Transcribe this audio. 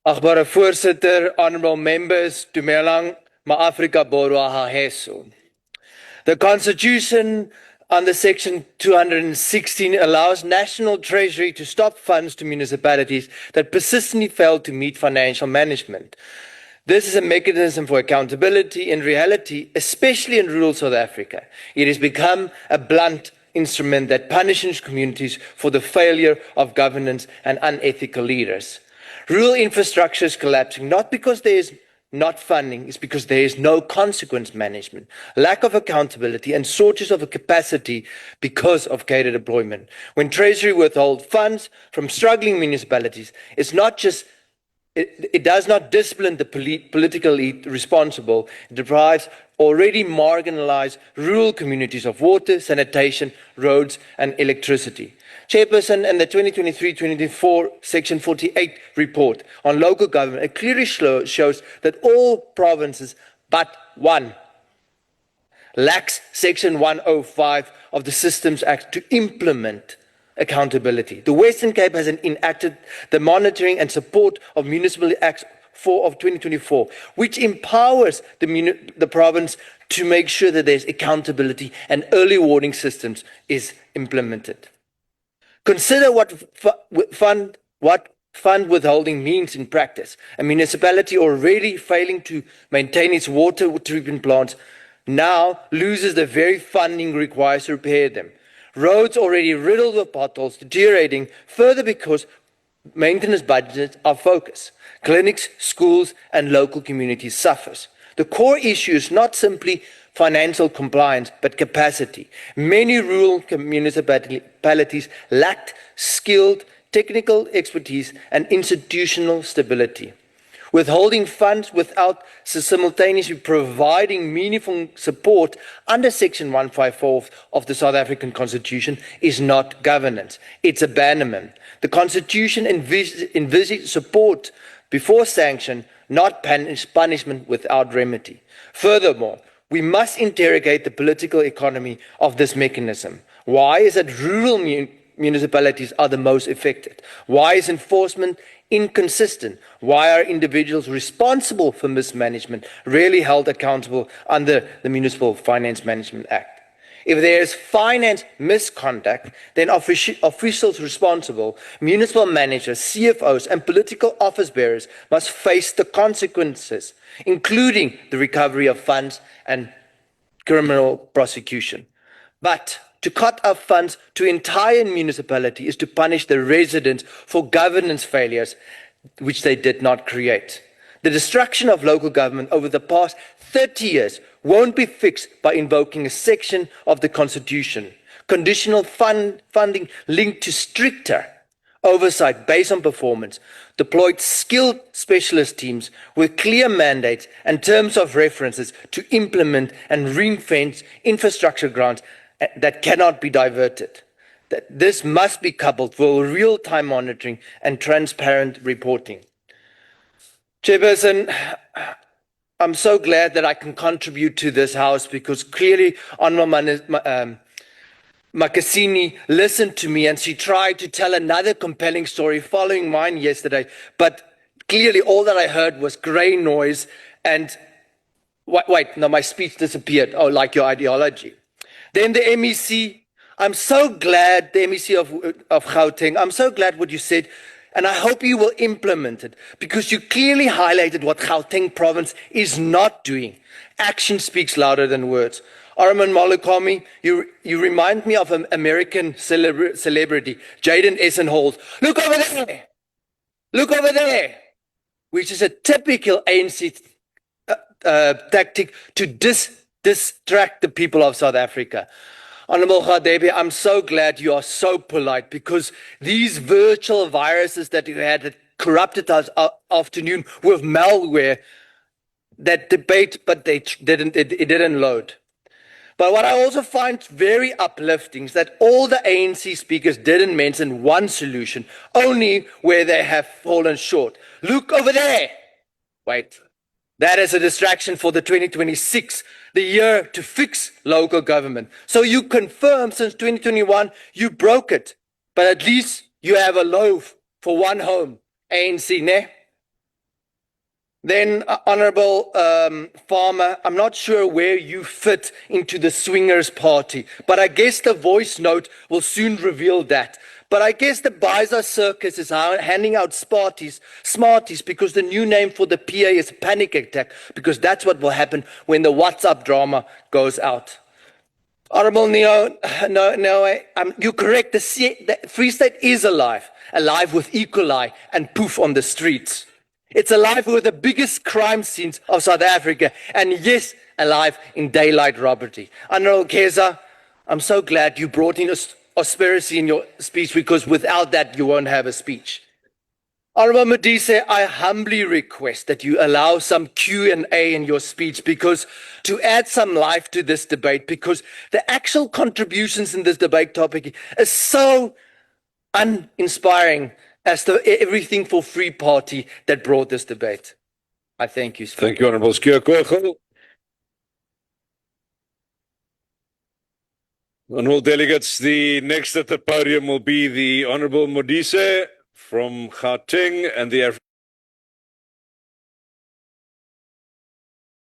Agbare voorsitter, honorable members, Dumelang, Ma-Afrika Borwa Haheso. The Constitution under Section 216 allows National Treasury to stop funds to municipalities that persistently fail to meet financial management. This is a mechanism for accountability. In reality, especially in rural South Africa, it has become a blunt instrument that punishes communities for the failure of governance and unethical leaders. Rural infrastructure is collapsing not because there is not funding, it's because there is no consequence management, lack of accountability, and shortage of capacity because of cater deployment. When Treasury withholds funds from struggling municipalities, it's not just it does not discipline the political elite responsible. It deprives already marginalized rural communities of water, sanitation, roads, and electricity. Chairperson, in the 2023-2024 Section 48 report on local government, it clearly shows that all provinces but one lacks Section 105 of the Systems Act to implement accountability. The Western Cape has enacted the Monitoring and Support of Municipal Acts 4 of 2024, which empowers the province to make sure that there's accountability and early warning systems is implemented. Consider what fund withholding means in practice. A municipality already failing to maintain its water treatment plants now loses the very funding required to repair them. Roads already riddled with potholes deteriorating further because maintenance budgets are focused. Clinics, schools, and local communities suffer. The core issue is not simply financial compliance, but capacity. Many rural municipalities lacked skilled technical expertise and institutional stability. Withholding funds without simultaneously providing meaningful support under Section 154 of the South African Constitution is not governance, it's abandonment. The Constitution envisages support before sanction, not punishment without remedy. Furthermore, we must interrogate the political economy of this mechanism. Why is it rural municipalities are the most affected? Why is enforcement inconsistent? Why are individuals responsible for mismanagement rarely held accountable under the Municipal Finance Management Act? If there is finance misconduct, then officials responsible, municipal managers, CFOs, and political office bearers must face the consequences, including the recovery of funds and criminal prosecution. But to cut off funds to entire municipality is to punish the residents for governance failures which they did not create. The destruction of local government over the past 30 years won't be fixed by invoking a section of the Constitution. Conditional funding linked to stricter oversight based on performance, deployed skilled specialist teams with clear mandates and terms of references to implement and ring-fence infrastructure grants that cannot be diverted. This must be coupled with real-time monitoring and transparent reporting. Chairperson, I'm so glad that I can contribute to this House because clearly Honourable Makasini listened to me and she tried to tell another compelling story following mine yesterday, but clearly all that I heard was grey noise and, wait, no, my speech disappeared. Oh, like your ideology. Then the MEC, I'm so glad, the MEC of Gauteng, I'm so glad what you said, and I hope you will implement it, because you clearly highlighted what Gauteng province is not doing. Action speaks louder than words. Arman Malukami, you remind me of an American celebrity, Jaden Essenholz. Look over there! Look over there! Which is a typical ANC tactic to distract the people of South Africa. Honorable Gadebe, I'm so glad you are so polite because these virtual viruses that you had that corrupted us afternoon with malware, that debate, but it didn't load. But what I also find very uplifting is that all the ANC speakers didn't mention one solution, only where they have fallen short. Look over there. Wait. That is a distraction for the 2026, the year to fix local government. So you confirm since 2021, you broke it. But at least you have a loaf for one home. ANC, ne? Then, Honorable Farmer, I'm not sure where you fit into the swingers party, but I guess the voice note will soon reveal that. But I guess the Biza Circus is handing out Smarties, because the new name for the PA is panic attack, because that's what will happen when the WhatsApp drama goes out. Honorable Neo, no, you're correct. The Free State is alive with Equali and poof on the streets. It's alive with the biggest crime scenes of South Africa, and yes, alive in daylight robbery. Honorable Keza, I'm so glad you brought in austerity in your speech, because without that, you won't have a speech. Honorable Modise, I humbly request that you allow some Q&A in your speech, because to add some life to this debate, because the actual contributions in this debate topic is so uninspiring as the Everything for Free party that brought this debate. I thank you, Speaker. Thank you, Honorable Skierkogel. Honorable delegates, the next at the podium will be the Honorable Modise from Gauteng and the